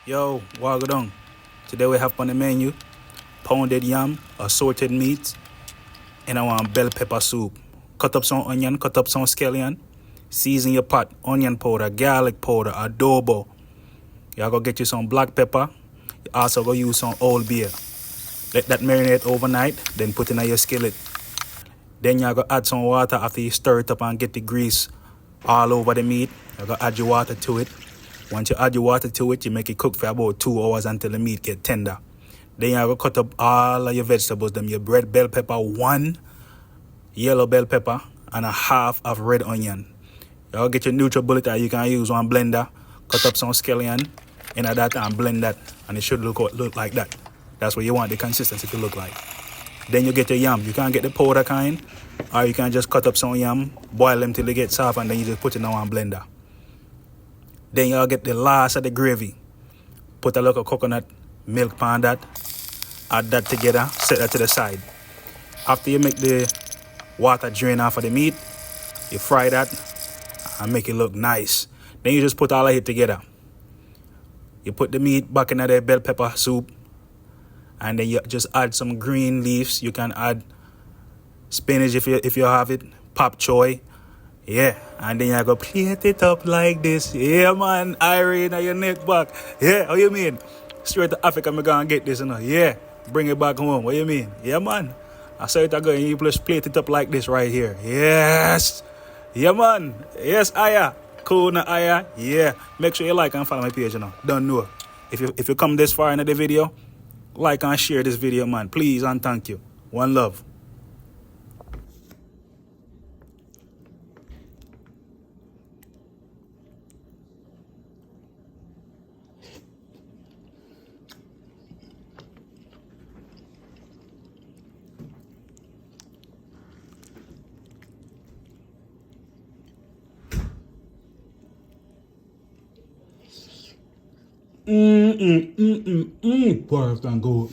Yo, Wagadong. Today we have on the menu pounded yam, assorted meat, and I want bell pepper soup. Cut up some onion, cut up some scallion, season your pot, onion powder, garlic powder, adobo. You're gonna get you some black pepper. You also gonna use some old beer. Let that marinate overnight, then put it in your skillet. Then you're gonna add some water after you stir it up and get the grease all over the meat. You're gonna add your water to it. Once you add your water to it, you make it cook for about 2 hours until the meat get tender. Then you're gonna cut up all of your vegetables, them your red bell pepper, 1 yellow bell pepper, and a half of red onion. You're gonna get your NutriBullet that you can use one blender, cut up some scallion in that and blend that, and it should look like that. That's what you want the consistency to look like. Then you get your yam. You can get the powder kind, or you can just cut up some yam, boil them till they get soft, and then you just put it in one blender. Then you'll get the last of the gravy. Put a little coconut milk on that, add that together, set that to the side. After you make the water drain off of the meat, you fry that and make it look nice. Then you just put all of it together. You put the meat back in the bell pepper soup, and then you just add some green leaves. You can add spinach if you have it, pop choy. Yeah, and then you go plate it up like this. Yeah, man, iron on your neck back. Yeah, how you mean? Straight to Africa, I'm gonna get this, you know. Yeah, bring it back home. What you mean? Yeah, man. I saw it again. You just plate it up like this right here. Yes. Yeah, man. Yes, Aya. Cool, na Aya. Yeah. Make sure you like and follow my page, you know. Don't know. If you come this far into the video, like and share this video, man. Please and thank you. One love. Poor can go.